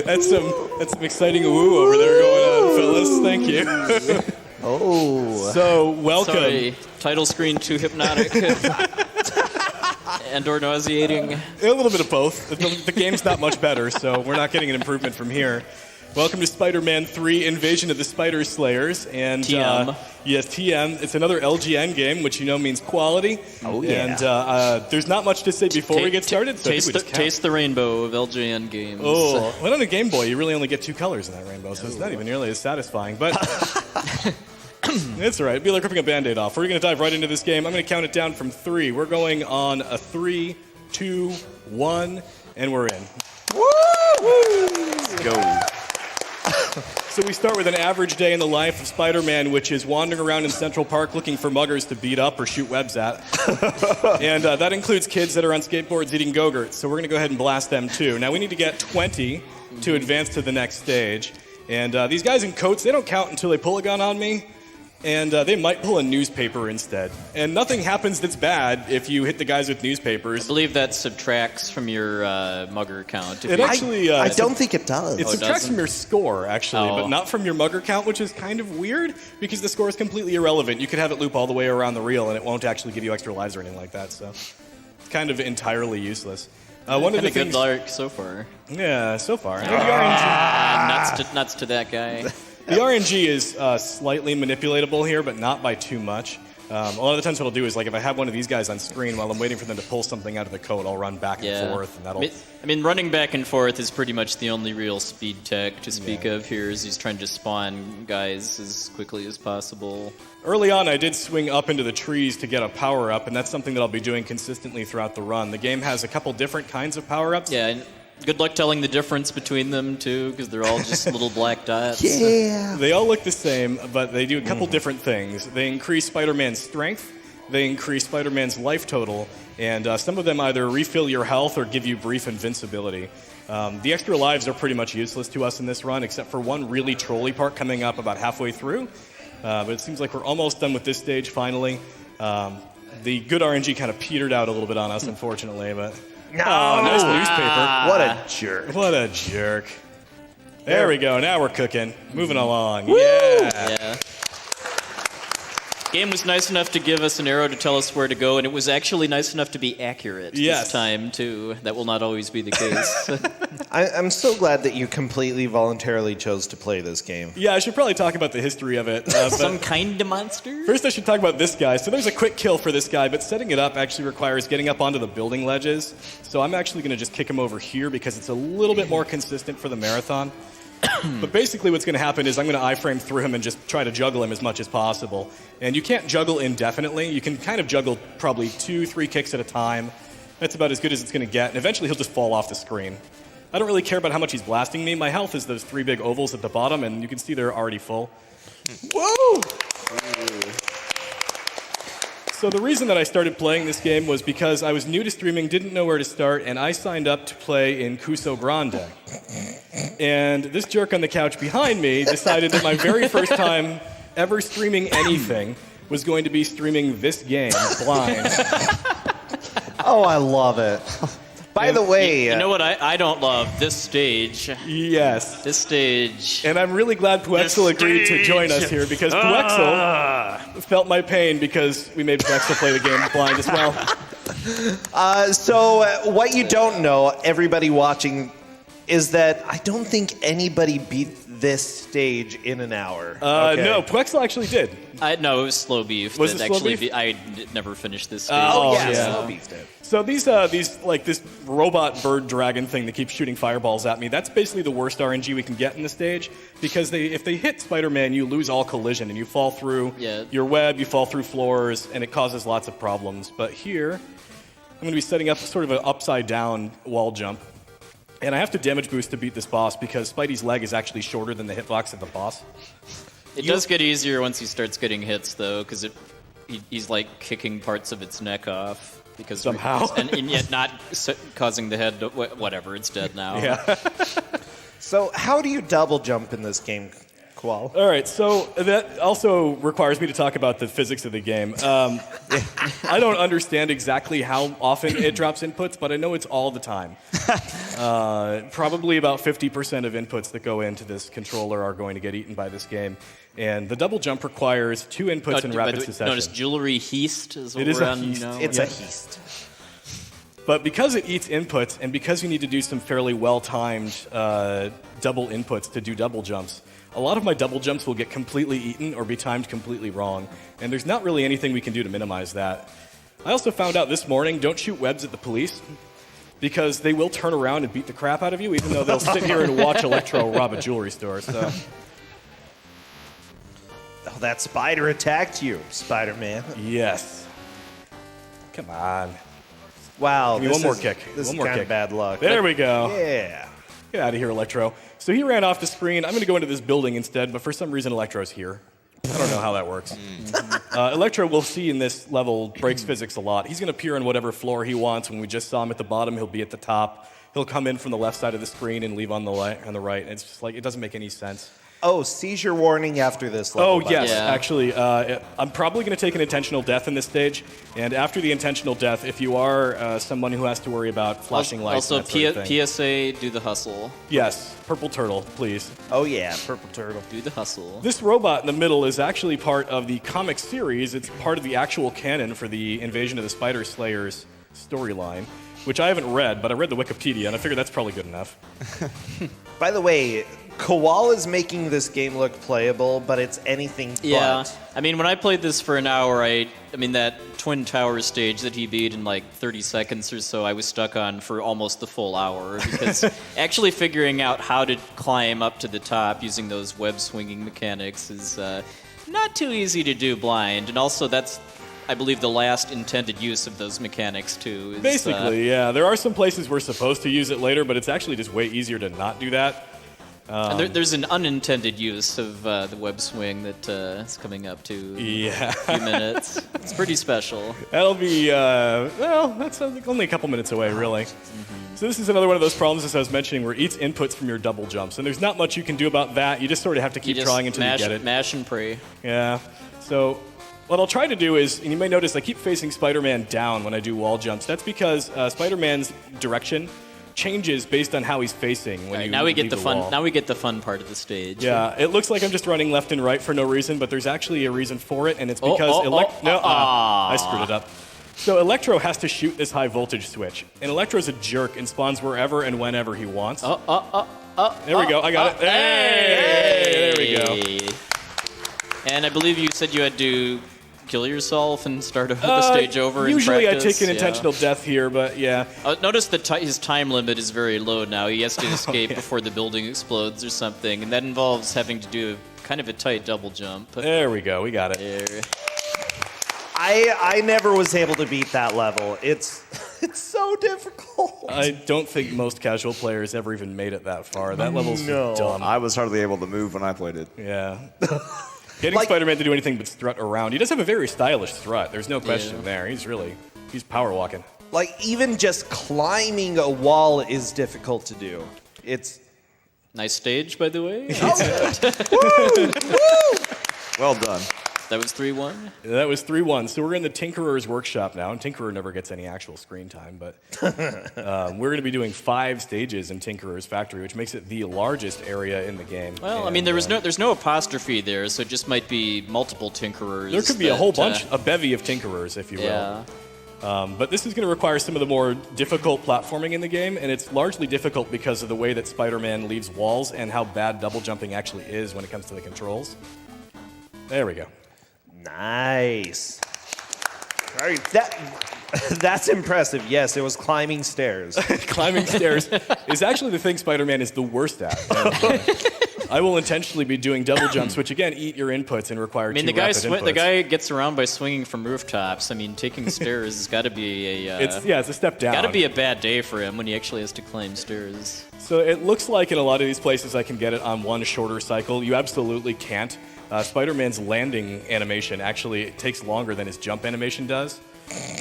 That's some exciting woo over there going on, fellas. Thank you. Oh. So, welcome. Sorry, title screen too hypnotic and or nauseating. A little bit of both. The game's not much better, so we're not getting an improvement from here. Welcome to Spider-Man 3 Invasion of the Spider Slayers. And, TM. Yes, TM. It's another LGN game, which you know means quality. Oh, yeah. And there's not much to say before we get started, so I think we just count. Taste the rainbow of LJN games. Oh, well, on a Game Boy, you really only get two colors in that rainbow, so it's not even nearly as satisfying. But it's all right. It'd be like ripping a Band-Aid off. We're going to dive right into this game. I'm going to count it down from 3. We're going on a 3, 2, 1, and we're in. Woo! Let's go. So we start with an average day in the life of Spider-Man, which is wandering around in Central Park looking for muggers to beat up or shoot webs at. And that includes kids that are on skateboards eating Go-Gurts. So we're going to go ahead and blast them too. Now we need to get 20 to advance to the next stage. And these guys in coats, they don't count until they pull a gun on me. And they might pull a newspaper instead. And nothing happens that's bad if you hit the guys with newspapers. I believe that subtracts from your mugger count. It actually, I don't think it does. It subtracts doesn't? from your score, actually, Oh. but not from your mugger count, which is kind of weird because the score is completely irrelevant. You could have it loop all the way around the reel, and it won't actually give you extra lives or anything like that. So it's kind of entirely useless. One of the good things, luck so far. yeah, so far. Nuts to that guy. The RNG is slightly manipulatable here, but not by too much. A lot of the times what I'll do is, like, if I have one of these guys on screen while I'm waiting for them to pull something out of the code, I'll run back and forth, and that'll... I mean, running back and forth is pretty much the only real speed tech to speak of here, as he's trying to spawn guys as quickly as possible. Early on, I did swing up into the trees to get a power-up, and that's something that I'll be doing consistently throughout the run. The game has a couple different kinds of power-ups. Yeah, and good luck telling the difference between them, too, because they're all just little black dots. Yeah. They all look the same, but they do a couple different things. They increase Spider-Man's strength, they increase Spider-Man's life total, and some of them either refill your health or give you brief invincibility. The extra lives are pretty much useless to us in this run, except for one really trolly part coming up about halfway through. But it seems like we're almost done with this stage, finally. The good RNG kind of petered out a little bit on us, unfortunately, but... No. Oh, nice newspaper. What a jerk. What a jerk. There we go. Now we're cooking. Moving along. Yeah. Yeah. Game was nice enough to give us an arrow to tell us where to go, and it was actually nice enough to be accurate this time, too. That will not always be the case. I'm so glad that you completely voluntarily chose to play this game. Yeah, I should probably talk about the history of it. Some kind of monster? First, I should talk about this guy. So there's a quick kill for this guy, but setting it up actually requires getting up onto the building ledges. So I'm actually going to just kick him over here because it's a little bit more consistent for the marathon. But basically what's going to happen is I'm going to iframe through him and just try to juggle him as much as possible. And you can't juggle indefinitely. You can kind of juggle probably 2-3 kicks at a time. That's about as good as it's going to get. And eventually he'll just fall off the screen. I don't really care about how much he's blasting me. My health is those 3 big ovals at the bottom, and you can see they're already full. Whoa! So the reason that I started playing this game was because I was new to streaming, didn't know where to start, and I signed up to play in Cuso Grande. And this jerk on the couch behind me decided that my very first time ever streaming anything was going to be streaming this game, blind. Oh, I love it. By the way... You know what I don't love? This stage. Yes. This stage. And I'm really glad Puexel agreed to join us here because Puexel felt my pain because we made Puexel play the game blind as well. So what you don't know, everybody watching, is that I don't think anybody beat this stage in an hour. Okay. No, Puexel actually did. No, it was Slow Beef. Was that it Slow actually Beef? I never finished this stage. Oh, yeah. yeah. Slow Beef did. So these like this robot bird dragon thing that keeps shooting fireballs at me, that's basically the worst RNG we can get in the stage because if they hit Spider-Man, you lose all collision and you fall through your web, you fall through floors, and it causes lots of problems. But here, I'm going to be setting up sort of an upside-down wall jump. And I have to damage boost to beat this boss because Spidey's leg is actually shorter than the hitbox of the boss. It does get easier once he starts getting hits, though, because he's like kicking parts of its neck off. Because somehow. and yet not causing the head to... Whatever, it's dead now. Yeah. So how do you double jump in this game? Qual. All right, so that also requires me to talk about the physics of the game. I don't understand exactly how often it drops inputs, but I know it's all the time. Probably about 50% of inputs that go into this controller are going to get eaten by this game. And the double jump requires 2 inputs in rapid succession. Notice jewelry heist is what It is we're a on heist. now. It's a heist. But because it eats inputs, and because you need to do some fairly well-timed double inputs to do double jumps, a lot of my double jumps will get completely eaten or be timed completely wrong. And there's not really anything we can do to minimize that. I also found out this morning, don't shoot webs at the police, because they will turn around and beat the crap out of you, even though they'll sit here and watch Electro rob a jewelry store. So. Oh, that spider attacked you, Spider-Man. Yes. Come on. Wow. Give me one more kick. This One is more kind kick. of bad luck. There we go. Yeah. Get out of here, Electro. So he ran off the screen. I'm going to go into this building instead, but for some reason, Electro's here. I don't know how that works. Electro, we'll see in this level, breaks physics a lot. He's going to appear on whatever floor he wants. When we just saw him at the bottom, he'll be at the top. He'll come in from the left side of the screen and leave on the right. And it's just like, it doesn't make any sense. Oh, seizure warning after this level. Oh, by yes, the way. Yeah. actually. I'm probably going to take an intentional death in this stage. And after the intentional death, if you are someone who has to worry about flashing lights Also, and that sort of thing. PSA, do the hustle. Yes, Purple Turtle, please. Oh, yeah, Purple Turtle. Do the hustle. This robot in the middle is actually part of the comic series. It's part of the actual canon for the Invasion of the Spider Slayers storyline, which I haven't read, but I read the Wikipedia, and I figure that's probably good enough. By the way, Koala is making this game look playable, but it's anything Yeah, but. I mean, when I played this for an hour, I mean that Twin Tower stage that he beat in like 30 seconds or so, I was stuck on for almost the full hour because actually figuring out how to climb up to the top using those web swinging mechanics is not too easy to do blind, and also that's, I believe, the last intended use of those mechanics too. Is, Basically, yeah. There are some places we're supposed to use it later, but it's actually just way easier to not do that. and there's an unintended use of the web swing that is coming up to Yeah. a few minutes. It's pretty special. That'll be, well, that's only a couple minutes away, really. So this is another one of those problems, as I was mentioning, where it eats inputs from your double jumps. And there's not much you can do about that. You just sort of have to keep You just trying until mash, you get it. mash and pray. Yeah. So what I'll try to do is, and you may notice I keep facing Spider-Man down when I do wall jumps. That's because Spider-Man's direction changes based on how he's facing when All right, you now we get leave the fun. wall. Now we get the fun part of the stage. Yeah, it looks like I'm just running left and right for no reason, but there's actually a reason for it, and it's Oh, because oh, I screwed it up. So Electro has to shoot this high voltage switch, and Electro's a jerk and spawns wherever and whenever he wants. There we go. I got it. Hey, there we go. Hey. And I believe you said you had to kill yourself and start the stage over. Usually in I practice. take an Yeah. intentional death here, but yeah. Notice that his time limit is very low now. He has to escape before the building explodes or something, and that involves having to do kind of a tight double jump. There we go. We got it. There. I never was able to beat that level. It's so difficult. I don't think most casual players ever even made it that far. That level's No. dumb. I was hardly able to move when I played it. Yeah. Getting Like- Spider-Man to do anything but strut around. He does have a very stylish strut. There's no question Yeah. there. He's power walking. Like, even just climbing a wall is difficult to do. It's. Nice stage, by the way. Well done. That was 3-1. That was 3-1. So we're in the Tinkerer's workshop now, and Tinkerer never gets any actual screen time, but we're going to be doing 5 stages in Tinkerer's factory, which makes it the largest area in the game. Well, I And, mean, there's no apostrophe there, so it just might be multiple Tinkerers. there could be a whole that, bunch, a bevy of Tinkerers, if you will. Yeah. But this is going to require some of the more difficult platforming in the game, and it's largely difficult because of the way that Spider-Man leaves walls and how bad double jumping actually is when it comes to the controls. There we go. Nice. All right, that's impressive. Yes, it was climbing stairs. Climbing stairs is actually the thing Spider-Man is the worst at. I will intentionally be doing double jumps, which again eat your inputs and require I mean, two rapid inputs. the guy gets around by swinging from rooftops. I mean, taking stairs has got to be a It's a step down. got to be a bad day for him when he actually has to climb stairs. So it looks like in a lot of these places I can get it on one shorter cycle. You absolutely can't. Spider-Man's landing animation actually takes longer than his jump animation does.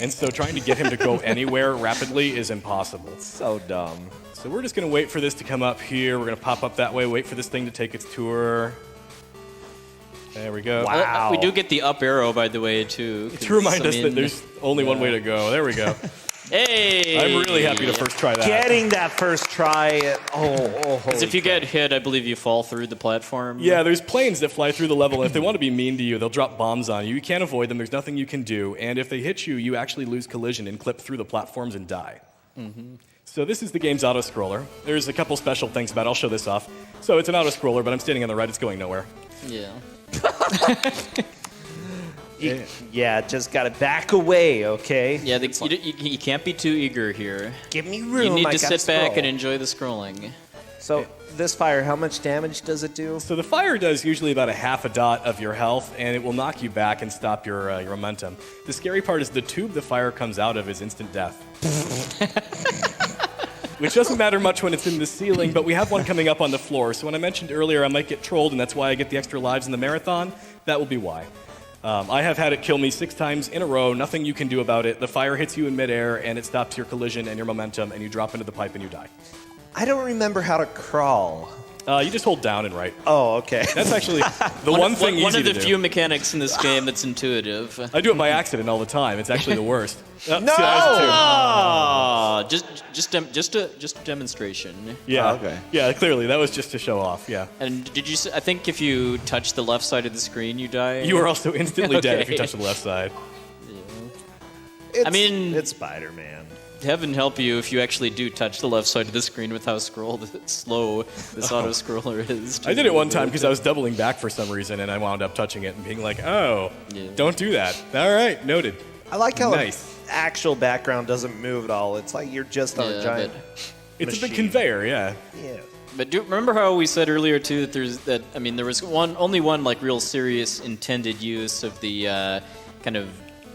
And so trying to get him to go anywhere rapidly is impossible. So dumb. So we're just going to wait for this to come up here. We're going to pop up that way, wait for this thing to take its tour. There we go. Wow. We do get the up arrow, by the way, too. To remind us that there's only one way to go. There we go. Hey! I'm really happy to first try that. Getting that first try. Because if you get hit, I believe you fall through the platform. Yeah, there's planes that fly through the level, and if they want to be mean to you, they'll drop bombs on you. You can't avoid them. There's nothing you can do. And if they hit you, you actually lose collision and clip through the platforms and die. So this is the game's auto-scroller. There's a couple special things about it. I'll show this off. So it's an auto-scroller, but I'm standing on the right. It's going nowhere. Yeah. Yeah, just gotta back away, okay? Yeah, you can't be too eager here. Give me room. You need I to gotta sit back scroll. and enjoy the scrolling. So this fire, how much damage does it do? So the fire does usually about a half a dot of your health, and it will knock you back and stop your momentum. The scary part is the tube the fire comes out of is instant death. Which doesn't matter much when it's in the ceiling, but we have one coming up on the floor. So when I mentioned earlier I might get trolled, and that's why I get the extra lives in the marathon, that will be why. I have had it kill me 6 times in a row, nothing you can do about it. The fire hits you in midair, and it stops your collision and your momentum, and you drop into the pipe and you die. I don't remember how to crawl. You just hold down and right. Oh, okay. That's actually the one thing One easy of the to do. few mechanics in this game that's intuitive. I do it by accident all the time. It's actually the worst. No! See, that was a two. Ah, just a demonstration. Yeah. Oh, okay. Yeah, clearly that was just to show off. Yeah. And did you? I think if you touch the left side of the screen, you die. You are also instantly dead if you Okay. touch the left side. It's Spider-Man. Heaven help you if you actually do touch the left side of the screen with how slow this auto scroller is. I did it one time because I was doubling back for some reason, and I wound up touching it and being like, "Oh, Yeah. don't do that." All right, noted. I like how Nice. the actual background doesn't move at all. It's like you're just on a Yeah, giant. It's a big Machine. conveyor, yeah. Yeah. But remember how we said earlier too that there was only one like real serious intended use of the kind of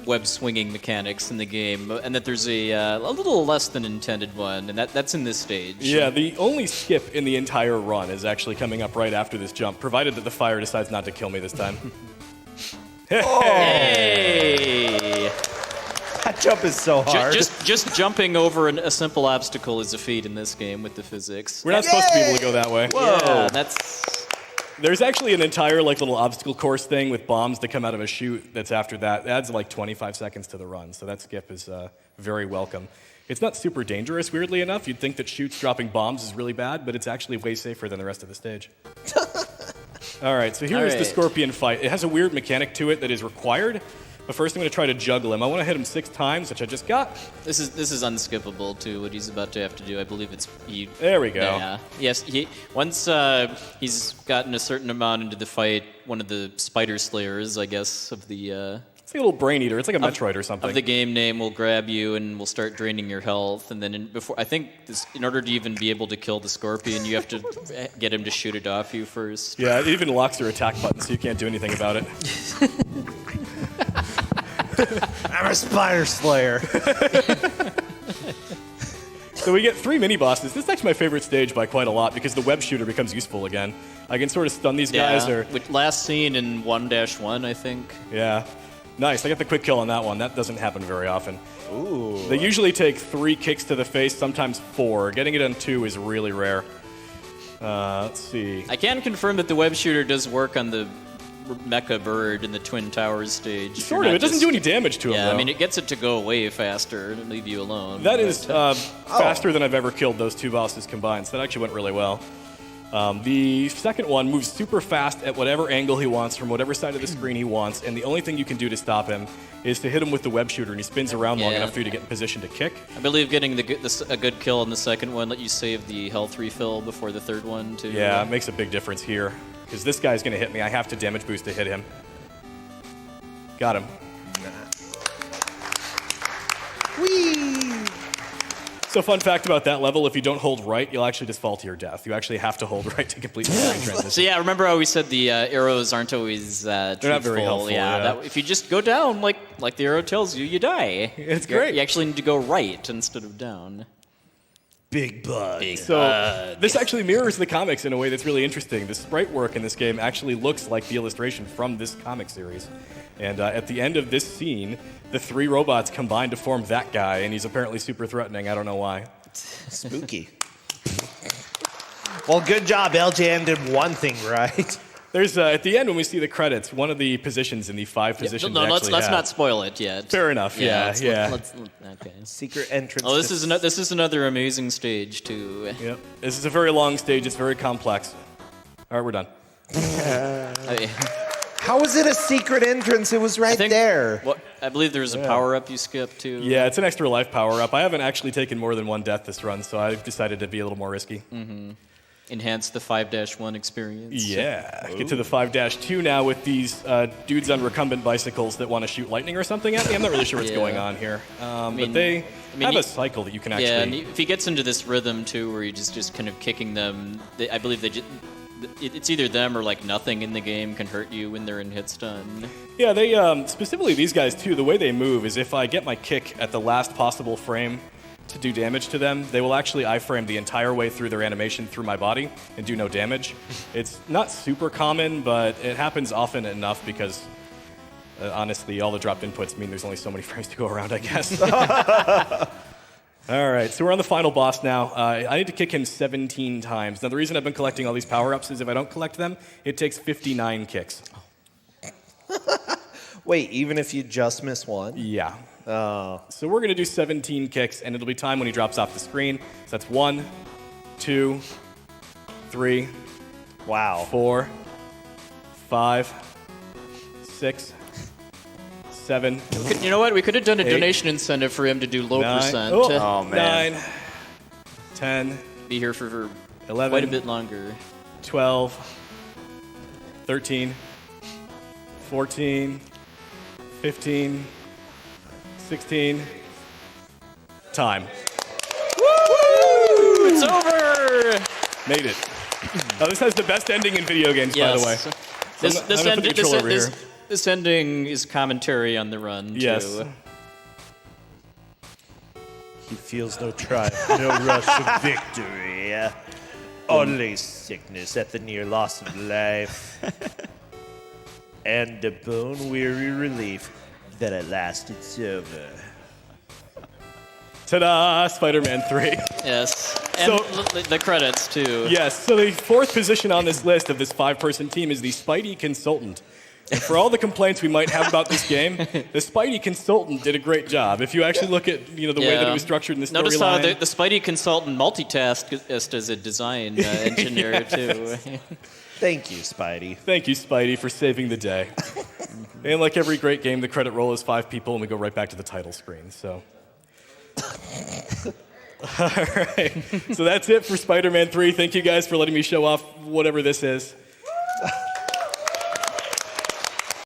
web swinging mechanics in the game, and that there's a little less than intended one, and that's in this stage. Yeah, the only skip in the entire run is actually coming up right after this jump, provided that the fire decides not to kill me this time. Hey! That jump is so hard. Just jumping over a simple obstacle is a feat in this game with the physics. We're not supposed to be able to go that way. Yeah, that's. There's actually an entire little obstacle course thing with bombs that come out of a chute that's after that. It adds like 25 seconds to the run, so that skip is very welcome. It's not super dangerous, weirdly enough. You'd think that chutes dropping bombs is really bad, but it's actually way safer than the rest of the stage. All right, so here is the right. Scorpion fight. It has a weird mechanic to it that is required, but first I'm going to try to juggle him. I want to hit him 6 times, which I just got. This is unskippable too. What he's about to have to do, I believe it's There we go. Yeah. Yes. Once he's gotten a certain amount into the fight, one of the Spider Slayers, I guess, of the It's like a little brain eater. It's like a Metroid or something. of the game name will grab you and will start draining your health. And then in order to even be able to kill the Scorpion, you have to get him to shoot it off you first. Yeah, it even locks your attack button, so you can't do anything about it. I'm a Spider Slayer. So we get 3 mini-bosses. This is actually my favorite stage by quite a lot because the web shooter becomes useful again. I can sort of stun these guys or... Which last seen in 1-1, I think. Yeah. Nice. I got the quick kill on that one. That doesn't happen very often. Ooh. They usually take 3 kicks to the face, sometimes 4. Getting it on 2 is really rare. Let's see. I can confirm that the web shooter does work on the mecha bird in the Twin Towers stage. Sort of. It doesn't do any damage to him, Yeah, though. I mean, it gets it to go way faster and leave you alone. That is faster than I've ever killed those 2 bosses combined, so that actually went really well. The second one moves super fast at whatever angle he wants from whatever side of the screen he wants, and the only thing you can do to stop him is to hit him with the web shooter, and he spins around long Yeah. enough for you to get in position to kick. I believe getting a good kill on the second one let you save the health refill before the third one, too. Yeah, it makes a big difference here, because this guy's going to hit me. I have to damage boost to hit him. Got him. So fun fact about that level, if you don't hold right, you'll actually just fall to your death. You actually have to hold right to complete the screen transition. So yeah, remember how we said the arrows aren't always not very truthful? helpful, yeah. If you just go down like the arrow tells you, you die. It's great. You actually need to go right instead of down. Big bug. So this actually mirrors the comics in a way that's really interesting. The sprite work in this game actually looks like the illustration from this comic series. And at the end of this scene, the 3 robots combine to form that guy, and he's apparently super threatening. I don't know why. Spooky. Well, good job. LJN did one thing right. There's at the end when we see the credits, one of the positions in the 5 positions. No, let's have. not spoil it yet. Fair enough. Yeah. Okay. Secret entrance. Oh, this to- is another amazing stage too. Yep. This is a very long stage. It's very complex. All right, we're done. How was it a secret entrance? It was right there. I believe there's a power up you skip too. Yeah, it's an extra life power up. I haven't actually taken more than 1 death this run, so I've decided to be a little more risky. Enhance the 5-1 experience. Yeah. Get to the 5-2 now with these dudes on recumbent bicycles that want to shoot lightning or something at me. I'm not really sure what's Yeah. going on here. But mean- they mean, have you- a cycle that you can Yeah, and actually. if he gets into this rhythm too, where you're just kind of kicking them, I believe it's either them or like nothing in the game can hurt you when they're in hit stun. Yeah, they specifically these guys too. The way they move is if I get my kick at the last possible frame to do damage to them, they will actually iframe the entire way through their animation through my body and do no damage. It's not super common, but it happens often enough because honestly, all the dropped inputs mean there's only so many frames to go around, I guess. All right, so we're on the final boss now. I need to kick him 17 times. Now, the reason I've been collecting all these power-ups is if I don't collect them, it takes 59 kicks. Wait, even if you just miss one? Yeah. So we're going to do 17 kicks, and it'll be time when he drops off the screen. So that's 1, 2, 3, Wow. 4, 5, 6, 7, You know what? We could have done a 8, donation incentive for him to do low 9, percent. Oh, man. 9, 10, Be here for 11, quite a bit longer. 12, 13, 14, 15, 16. Time. It's over. Made it. Oh, this has the best ending in video games, by the way. This, I'm this, gonna end, put the this, control over this, here. this ending is commentary on the run, Yes. too. He feels no triumph, no rush of victory. Only sickness at the near loss of life. And a bone-weary relief that at last it's over. Ta-da! Spider-Man 3. Yes. And So- the credits, too. Yes, so the 4th position on this list of this 5-person team is the Spidey Consultant. And for all the complaints we might have about this game, the Spidey Consultant did a great job. If you actually look at the way that it was structured in the Notice how storyline. the Spidey consultant multitasked as a design engineer, too. Thank you, Spidey. Thank you, Spidey, for saving the day. And like every great game, the credit roll is 5 people, and we go right back to the title screen. So, all right. So that's it for Spider-Man 3. Thank you guys for letting me show off whatever this is.